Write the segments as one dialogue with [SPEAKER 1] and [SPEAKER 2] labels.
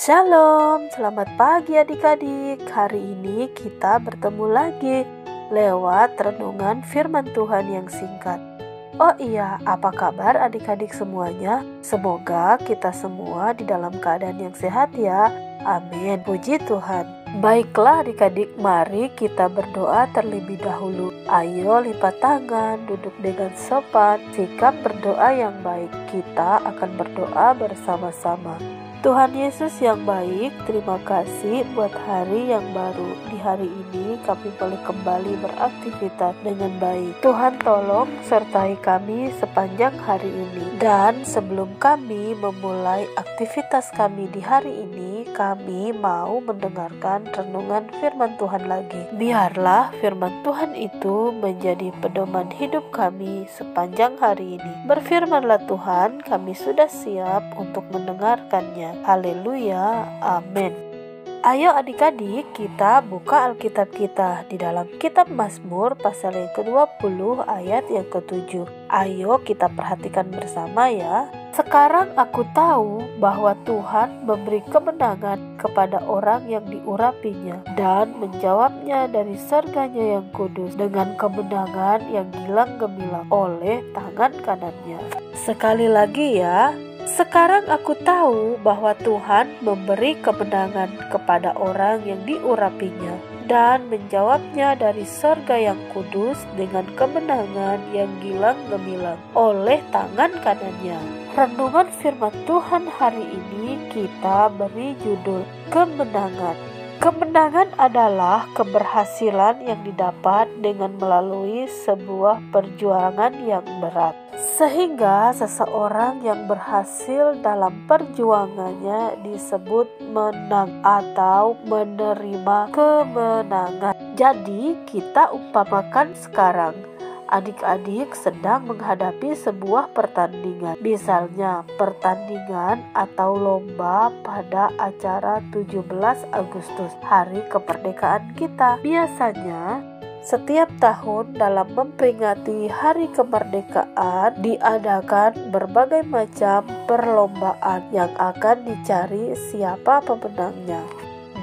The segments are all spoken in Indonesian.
[SPEAKER 1] Shalom, selamat pagi adik-adik. Hari ini kita bertemu lagi lewat renungan firman Tuhan yang singkat. Oh iya, apa kabar adik-adik semuanya? Semoga kita semua di dalam keadaan yang sehat ya. Amin, puji Tuhan. Baiklah adik-adik, mari kita berdoa terlebih dahulu. Ayo lipat tangan, duduk dengan sopan, sikap berdoa yang baik. Kita akan berdoa bersama-sama. Tuhan Yesus yang baik, terima kasih buat hari yang baru. Di hari ini kami boleh kembali beraktivitas dengan baik. Tuhan tolong sertai kami sepanjang hari ini. Dan sebelum kami memulai aktivitas kami di hari ini, kami mau mendengarkan renungan firman Tuhan lagi. Biarlah firman Tuhan itu menjadi pedoman hidup kami sepanjang hari ini. Berfirmanlah Tuhan, kami sudah siap untuk mendengarkannya. Haleluya, amin. Ayo adik-adik, kita buka Alkitab kita di dalam kitab Mazmur pasal yang ke-20 ayat yang ke-7. Ayo kita perhatikan bersama ya. Sekarang aku tahu bahwa Tuhan memberi kemenangan kepada orang yang diurapinya dan menjawabnya dari surganya yang kudus dengan kemenangan yang gilang gemilang oleh tangan kanannya. Sekali lagi ya. Sekarang aku tahu bahwa Tuhan memberi kemenangan kepada orang yang diurapinya dan menjawabnya dari surga yang kudus dengan kemenangan yang gilang gemilang oleh tangan kanannya. Renungan firman Tuhan hari ini kita beri judul Kemenangan. Kemenangan adalah keberhasilan yang didapat dengan melalui sebuah perjuangan yang berat. Sehingga seseorang yang berhasil dalam perjuangannya disebut menang atau menerima kemenangan. Jadi kita umpamakan sekarang adik-adik sedang menghadapi sebuah pertandingan. Misalnya pertandingan atau lomba pada acara 17 Agustus, hari kemerdekaan kita. Biasanya setiap tahun dalam memperingati hari kemerdekaan diadakan berbagai macam perlombaan yang akan dicari siapa pemenangnya.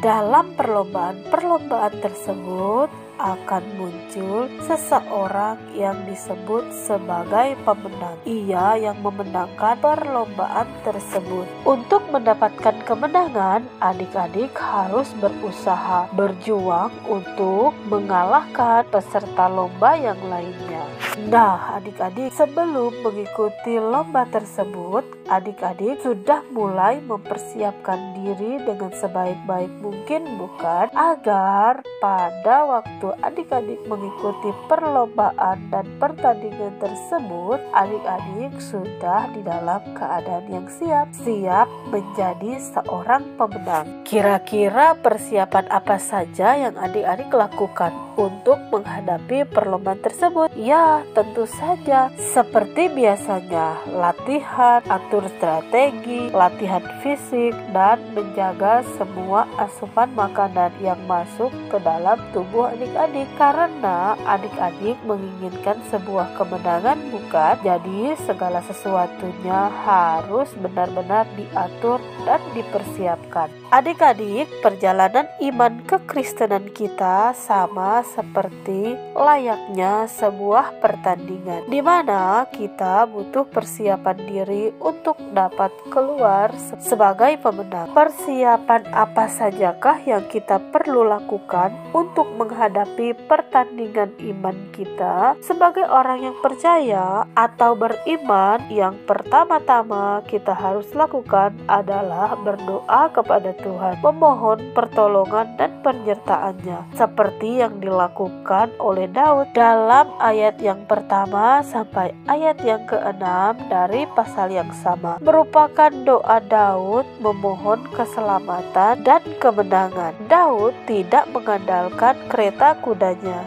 [SPEAKER 1] Dalam perlombaan tersebut akan muncul seseorang yang disebut sebagai pemenang. Ia yang memenangkan perlombaan tersebut. Untuk mendapatkan kemenangan, adik-adik harus berusaha, berjuang untuk mengalahkan peserta lomba yang lainnya. Nah, adik-adik, sebelum mengikuti lomba tersebut, adik-adik sudah mulai mempersiapkan diri dengan sebaik-baik mungkin, bukan? Agar pada waktu adik-adik mengikuti perlombaan dan pertandingan tersebut, adik-adik sudah di dalam keadaan yang siap menjadi seorang pemenang. Kira-kira persiapan apa saja yang adik-adik lakukan untuk menghadapi perlombaan tersebut? Ya, tentu saja seperti biasanya, latihan, atur strategi, latihan fisik, dan menjaga semua asupan makanan yang masuk ke dalam tubuh adik-adik. Karena adik-adik menginginkan sebuah kemenangan, bukan? Jadi segala sesuatunya harus benar-benar diatur dan dipersiapkan. Adik-adik, perjalanan iman kekristenan kita sama seperti layaknya sebuah pertandingan, di mana kita butuh persiapan diri untuk dapat keluar sebagai pemenang. Persiapan apa sajakah yang kita perlu lakukan untuk menghadapi pertandingan iman kita? Sebagai orang yang percaya atau beriman, yang pertama-tama kita harus lakukan adalah berdoa kepada Tuhan, memohon pertolongan dan penyertaannya, seperti yang dilakukan oleh Daud dalam ayat yang pertama sampai ayat yang ke-6 dari pasal yang sama. Merupakan doa Daud memohon keselamatan dan kemenangan. Daud tidak mengandalkan kereta kudanya,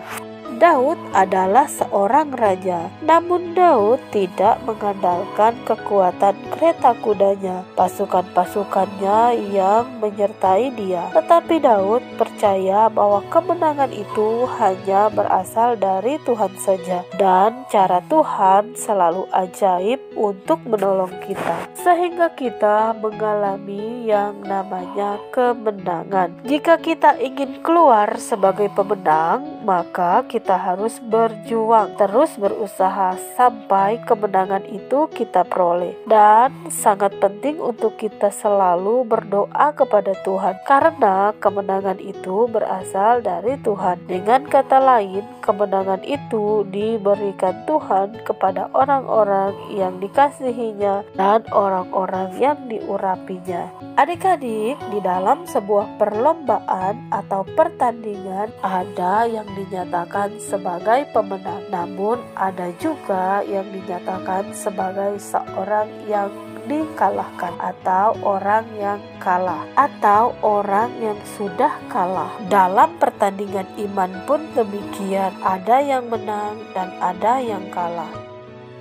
[SPEAKER 1] Daud adalah seorang raja, namun Daud tidak mengandalkan kekuatan kereta kudanya, pasukan-pasukannya yang menyertai dia. Tetapi Daud percaya bahwa kemenangan itu hanya berasal dari Tuhan saja, dan cara Tuhan selalu ajaib untuk menolong kita, sehingga kita mengalami yang namanya kemenangan. Jika kita ingin keluar sebagai pemenang, maka kita harus berjuang, terus berusaha sampai kemenangan itu kita peroleh. Dan sangat penting untuk kita selalu berdoa kepada Tuhan, karena kemenangan itu berasal dari Tuhan. Dengan kata lain, kemenangan itu diberikan Tuhan kepada orang-orang yang dikasihinya dan orang-orang yang diurapinya. Adik-adik, di dalam sebuah perlombaan atau pertandingan ada yang dinyatakan sebagai pemenang, namun ada juga yang dinyatakan sebagai seorang yang dikalahkan atau orang yang kalah atau orang yang sudah kalah. Dalam pertandingan iman pun demikian, ada yang menang dan ada yang kalah.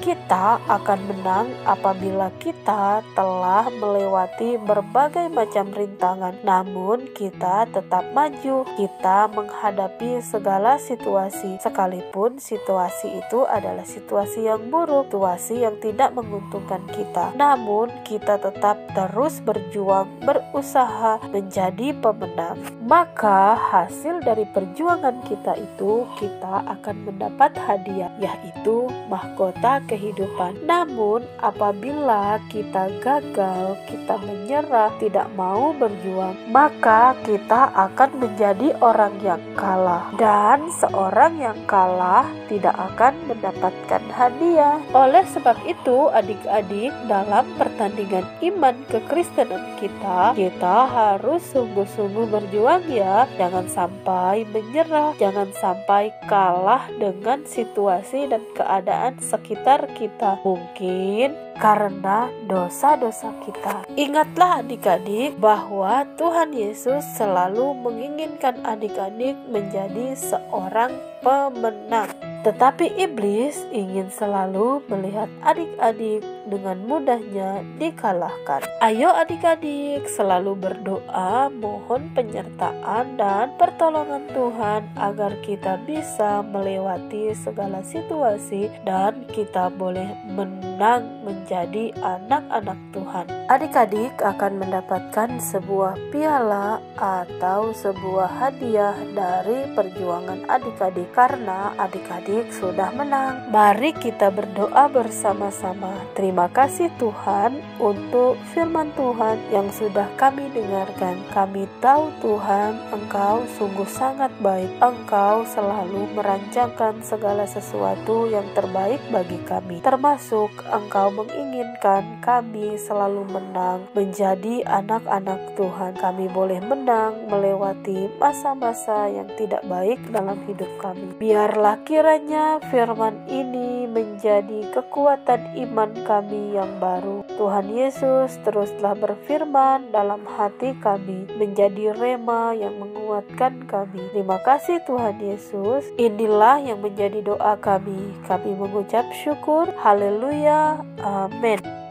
[SPEAKER 1] Kita akan menang apabila kita telah melewati berbagai macam rintangan, namun kita tetap maju. Kita menghadapi segala situasi, sekalipun situasi itu adalah situasi yang buruk, situasi yang tidak menguntungkan kita. Namun kita tetap terus berjuang, berusaha menjadi pemenang. Maka hasil dari perjuangan kita itu, kita akan mendapat hadiah, yaitu mahkota kehidupan. Namun apabila kita gagal, kita menyerah, tidak mau berjuang, maka kita akan menjadi orang yang kalah. Dan seorang yang kalah tidak akan mendapatkan hadiah. Oleh sebab itu, adik-adik, dalam pertandingan iman kekristenan kita harus sungguh-sungguh berjuang ya. Jangan sampai menyerah, jangan sampai kalah dengan situasi dan keadaan sekitar kita, mungkin karena dosa-dosa kita. Ingatlah adik-adik bahwa Tuhan Yesus selalu menginginkan adik-adik menjadi seorang pemenang. Tetapi iblis ingin selalu melihat adik-adik dengan mudahnya dikalahkan. Ayo adik-adik selalu berdoa, mohon penyertaan dan pertolongan Tuhan agar kita bisa melewati segala situasi dan kita boleh menang menjadi anak-anak Tuhan. Adik-adik akan mendapatkan sebuah piala atau sebuah hadiah dari perjuangan adik-adik karena adik-adik sudah menang. Mari kita berdoa bersama-sama. Terima kasih Tuhan untuk firman Tuhan yang sudah kami dengarkan. Kami tahu Tuhan, Engkau sungguh sangat baik. Engkau selalu merancangkan segala sesuatu yang terbaik bagi kami. Termasuk Engkau menginginkan kami selalu menang menjadi anak-anak Tuhan. Kami boleh menang melewati masa-masa yang tidak baik dalam hidup kami. Biarlah kiranya firman ini menjadi kekuatan iman kami yang baru. Tuhan Yesus teruslah berfirman dalam hati kami, menjadi rema yang menguatkan kami. Terima kasih Tuhan Yesus. Inilah yang menjadi doa kami. Kami mengucap syukur. Haleluya. Amin.